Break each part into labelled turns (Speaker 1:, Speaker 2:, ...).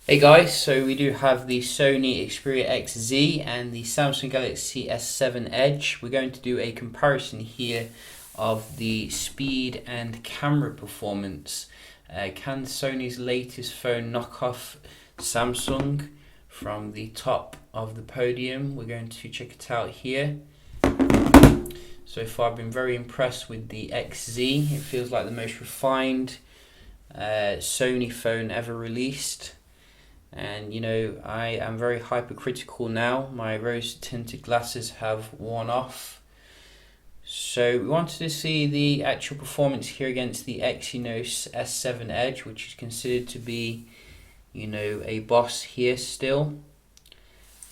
Speaker 1: Hey guys, so we do have the Sony Xperia XZ and the Samsung Galaxy S7 Edge. We're going to do a comparison here of the speed and camera performance. Can Sony's latest phone knock off Samsung from the top of the podium? We're going to check it out here. So far I've been very impressed with the XZ. It feels like the most refined Sony phone ever released. And you know, I am very hypercritical now. My rose tinted glasses have worn off. So we wanted to see the actual performance here against the Exynos S7 Edge, which is considered to be, you know, a boss here still.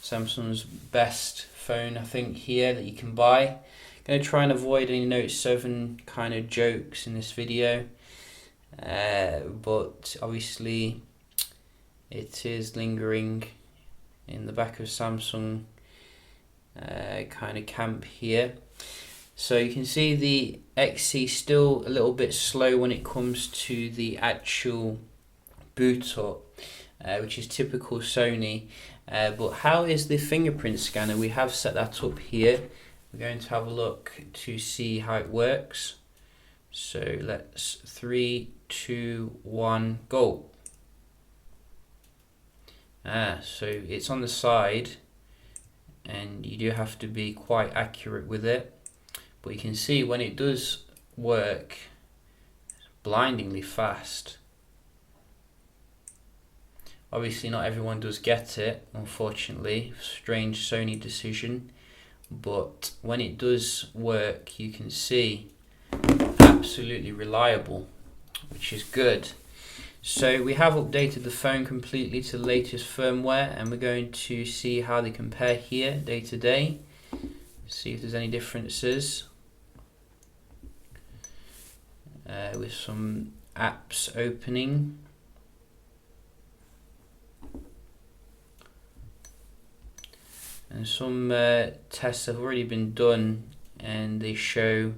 Speaker 1: Samsung's best phone, I think, here that you can buy. Going to try and avoid any Note 7 kind of jokes in this video. But obviously it is lingering in the back of Samsung kind of camp here. So you can see the XC still a little bit slow when it comes to the actual boot up, which is typical Sony. But how is the fingerprint scanner? We have set that up here. We're going to have a look to see how it works. So let's 3, 2, 1, go. So it's on the side and you do have to be quite accurate with it, but you can see when it does work, it's blindingly fast. Obviously not everyone does get it, unfortunately, strange Sony decision, but when it does work you can see absolutely reliable, which is good. So we have updated the phone completely to the latest firmware, and we're going to see how they compare here day to day, see if there's any differences with some apps opening. And some tests have already been done and they show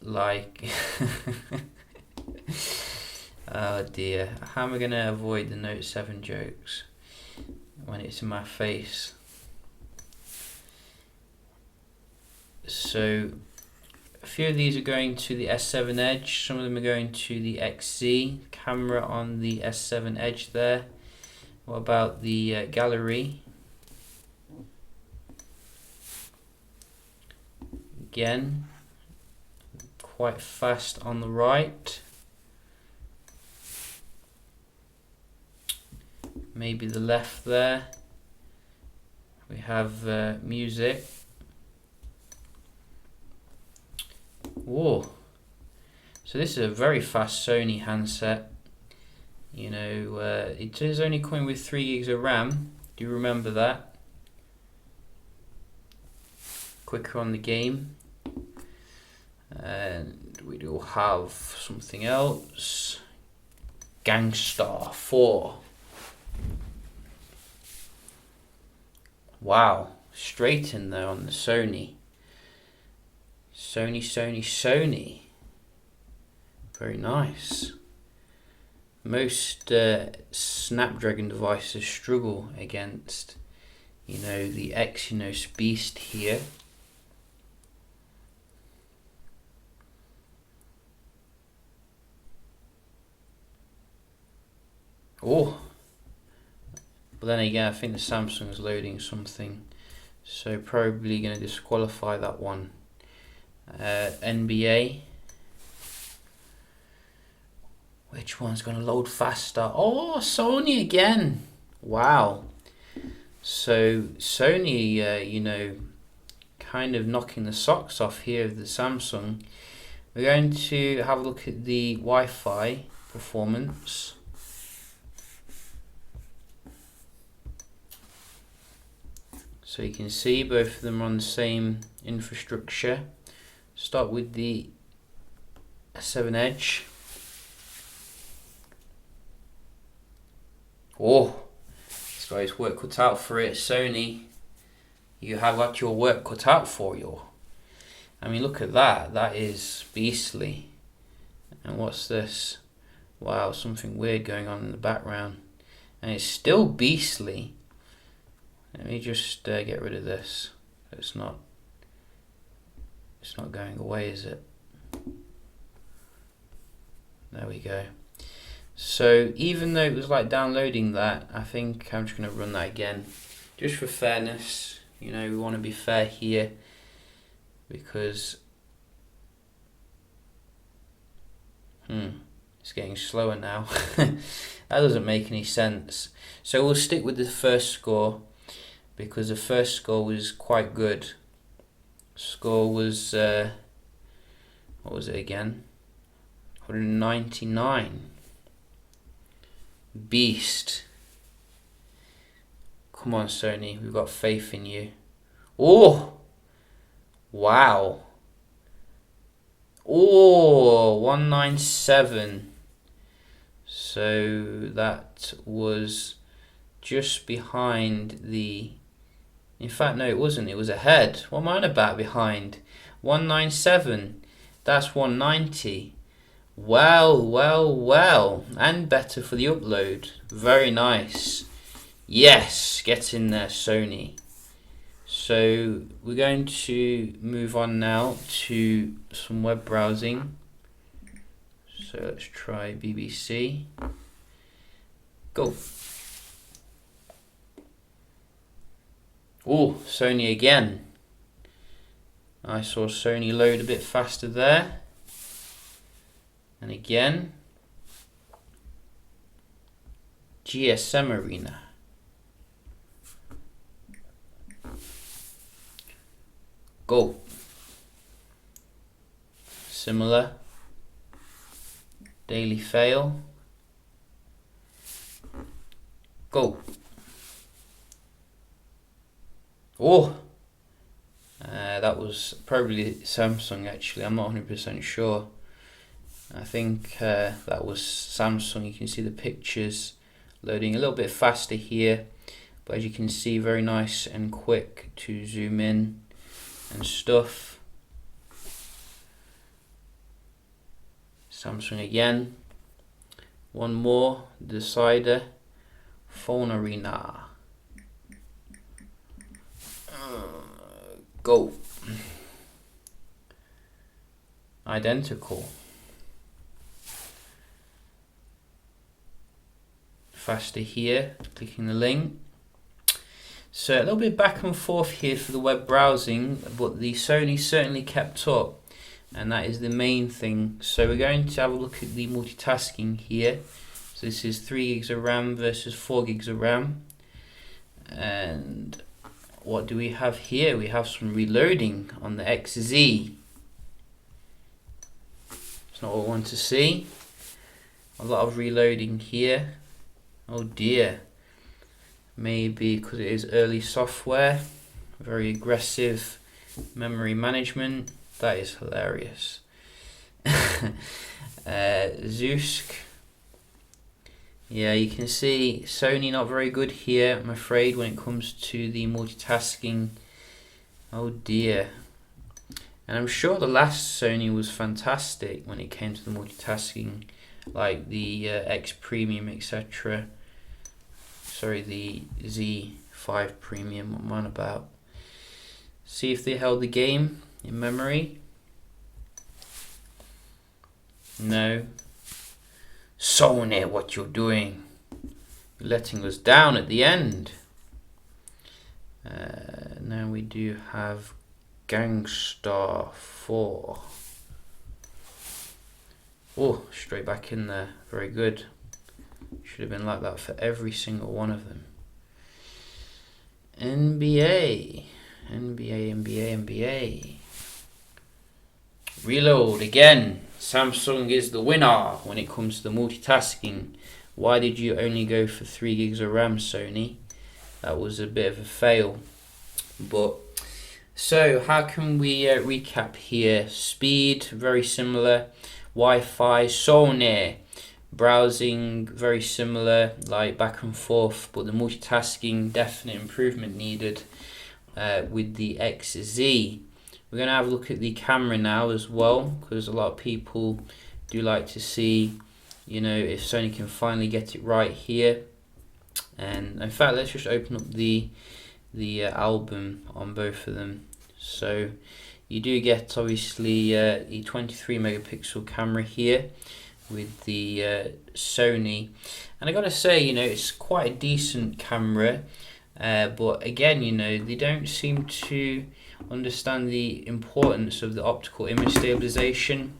Speaker 1: like oh dear, how am I going to avoid the Note 7 jokes when it's in my face? So a few of these are going to the S7 Edge, some of them are going to the XZ. Camera on the S7 Edge there. What about the gallery? Again, quite fast on the right. Maybe the left there. We have music. Whoa. So this is a very fast Sony handset. You know, it is only coming with 3 gigs of RAM. Do you remember that? Quicker on the game. And we do have something else. Gangstar 4. Wow, straight in there on the Sony. Sony. Very nice. Most Snapdragon devices struggle against, you know, the Exynos beast here. Oh. But then again, I think the Samsung's loading something, so probably going to disqualify that one. NBA. Which one's going to load faster? Oh, Sony again. Wow. So Sony, you know, kind of knocking the socks off here of the Samsung. We're going to have a look at the Wi-Fi performance. So you can see both of them are on the same infrastructure. Start with the S7 Edge. Oh, this guy's work cut out for it, Sony. You have got your work cut out for you. I mean, look at that. That is beastly. And what's this? Wow, something weird going on in the background. and it's still beastly. Let me just get rid of this. It's not going away, is it? There we go. So even though it was like downloading that, I think I'm just going to run that again, just for fairness. You know, we want to be fair here, because it's getting slower now. That doesn't make any sense. So we'll stick with the first score, because the first score was quite good. Score was what was it again? 199. Beast. Come on, Sony, we've got faith in you. Oh, wow. Oh, 197. So that was just behind the... In fact, no, it wasn't. It was ahead. What am I on about behind? 197. That's 190. Well, well, well. And better for the upload. Very nice. Yes, get in there, Sony. So we're going to move on now to some web browsing. So let's try BBC. Go. Oh, Sony again. I saw Sony load a bit faster there. And again. GSM Arena. Go. Similar. Daily Fail. Go. Oh, that was probably Samsung actually. I'm not 100% sure. I think that was Samsung. You can see the pictures loading a little bit faster here, but as you can see, very nice and quick to zoom in and stuff. Samsung again. One more, Decider, Phone Arena. Go. Identical. Faster here, clicking the link. So a little bit back and forth here for the web browsing, but the Sony certainly kept up, and that is the main thing. So we're going to have a look at the multitasking here. So this is 3 gigs of RAM versus 4 gigs of RAM. And what do we have here? We have some reloading on the XZ. It's not what I want to see. A lot of reloading here. Oh dear. Maybe because it is early software. Very aggressive memory management. That is hilarious. Zeusk. Yeah, you can see Sony not very good here, I'm afraid, when it comes to the multitasking. Oh dear. And I'm sure the last Sony was fantastic when it came to the multitasking, like the X Premium, etc. Sorry, the Z5 Premium, what am I on about? See if they held the game in memory. No. Sony, what you're doing? You're letting us down at the end. Now we do have Gangstar 4. Oh, straight back in there. Very good. Should have been like that for every single one of them. NBA. Reload again. Samsung is the winner when it comes to the multitasking. Why did you only go for 3 gigs of RAM, Sony? That was a bit of a fail. But so how can we recap here? Speed, very similar. Wi-Fi, Sony. Browsing, very similar, like back and forth. But the multitasking, definite improvement needed with the XZ. We're going to have a look at the camera now as well, because a lot of people do like to see, you know, if Sony can finally get it right here. And in fact, let's just open up the album on both of them. So you do get obviously the 23 megapixel camera here with the Sony, and I gotta say, you know, it's quite a decent camera, but again, you know, they don't seem to understand the importance of the optical image stabilization.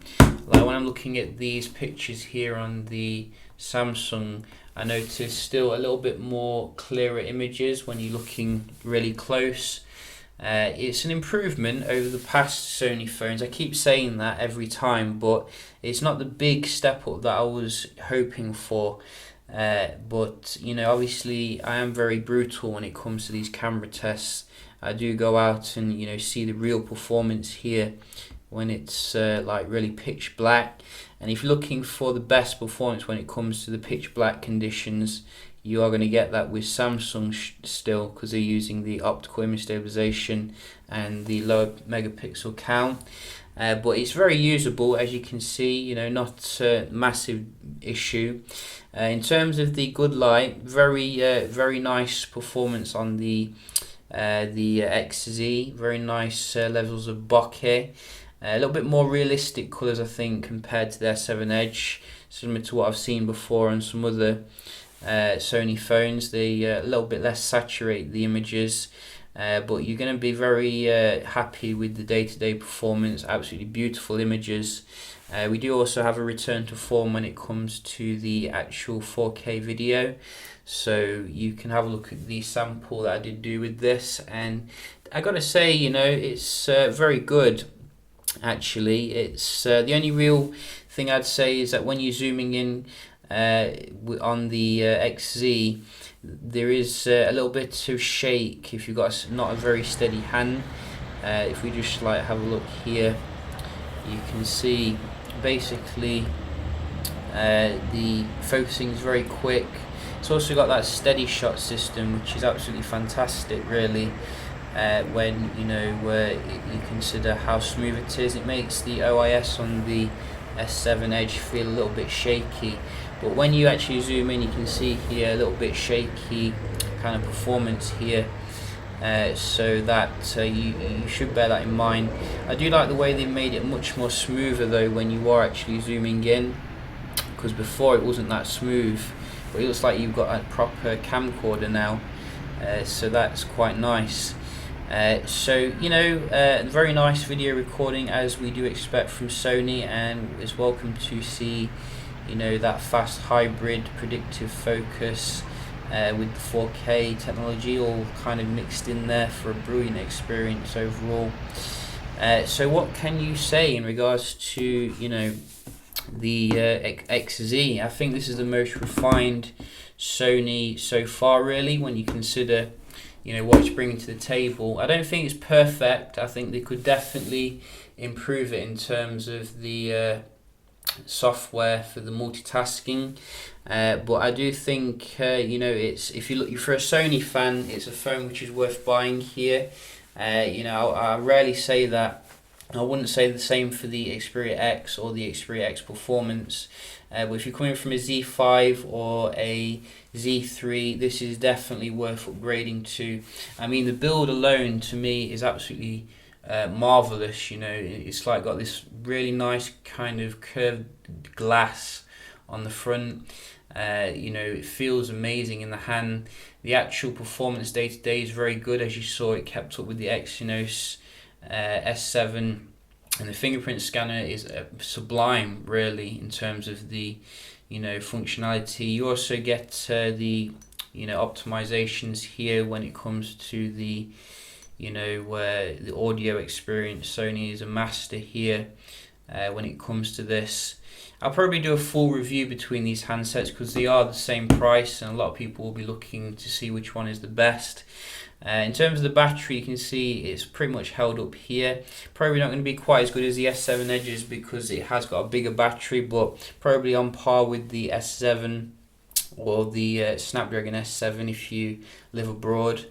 Speaker 1: Like when I'm looking at these pictures here on the Samsung, I notice still a little bit more clearer images when you're looking really close. It's an improvement over the past Sony phones. I keep saying that every time, but it's not the big step up that I was hoping for. But you know, obviously I am very brutal when it comes to these camera tests. I do go out and, you know, see the real performance here when it's like really pitch black. And if you're looking for the best performance when it comes to the pitch black conditions, you are going to get that with Samsung still, because they're using the optical image stabilization and the lower megapixel count. But it's very usable, as you can see, you know, not a massive issue. In terms of the good light, very nice performance on the XZ, very nice levels of bokeh. A little bit more realistic colours, I think, compared to the S7 Edge, similar to what I've seen before on some other Sony phones. They a little bit less saturate the images, but you're going to be very happy with the day-to-day performance. Absolutely beautiful images. We do also have a return to form when it comes to the actual 4K video, so you can have a look at the sample that I did do with this, and I gotta say, you know, it's very good. Actually, it's the only real thing I'd say is that when you're zooming in on the XZ, there is a little bit of shake if you've got not a very steady hand. If we just like have a look here, you can see basically the focusing is very quick. It's also got that steady shot system, which is absolutely fantastic, really. When you know you consider how smooth it is, it makes the OIS on the S7 Edge feel a little bit shaky, but when you actually zoom in, you can see here a little bit shaky kind of performance here. So that you should bear that in mind. I do like the way they made it much more smoother though when you are actually zooming in, because before it wasn't that smooth, but it looks like you've got a proper camcorder now, so that's quite nice. So you know, very nice video recording as we do expect from Sony, and it's welcome to see, you know, that fast hybrid predictive focus with the 4K technology all kind of mixed in there for a brilliant experience overall. So what can you say in regards to, you know, the XZ? I think this is the most refined Sony so far, really, when you consider, you know, what it's bringing to the table. I don't think it's perfect. I think they could definitely improve it in terms of the software for the multitasking, but I do think you know, it's, if you're for a Sony fan, it's a phone which is worth buying here. You know, I rarely say that. I wouldn't say the same for the Xperia X or the Xperia X Performance, but if you're coming from a Z5 or a Z3, this is definitely worth upgrading to. I mean, the build alone to me is absolutely marvelous. You know, it's like got this really nice kind of curved glass on the front. You know, it feels amazing in the hand. The actual performance day to day is very good, as you saw. It kept up with the Exynos S7, and the fingerprint scanner is sublime, really, in terms of the, you know, functionality. You also get the, you know, optimizations here when it comes to the, you know, the audio experience. Sony is a master here when it comes to this. I'll probably do a full review between these handsets because they are the same price, and a lot of people will be looking to see which one is the best. In terms of the battery, you can see it's pretty much held up here. Probably not going to be quite as good as the S7 Edges because it has got a bigger battery, but probably on par with the S7 or the Snapdragon S7 if you live abroad.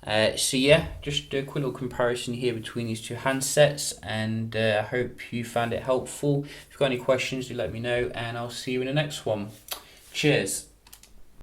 Speaker 1: So yeah, just a quick little comparison here between these two handsets, and I hope you found it helpful. If you've got any questions, do let me know, and I'll see you in the next one. Cheers.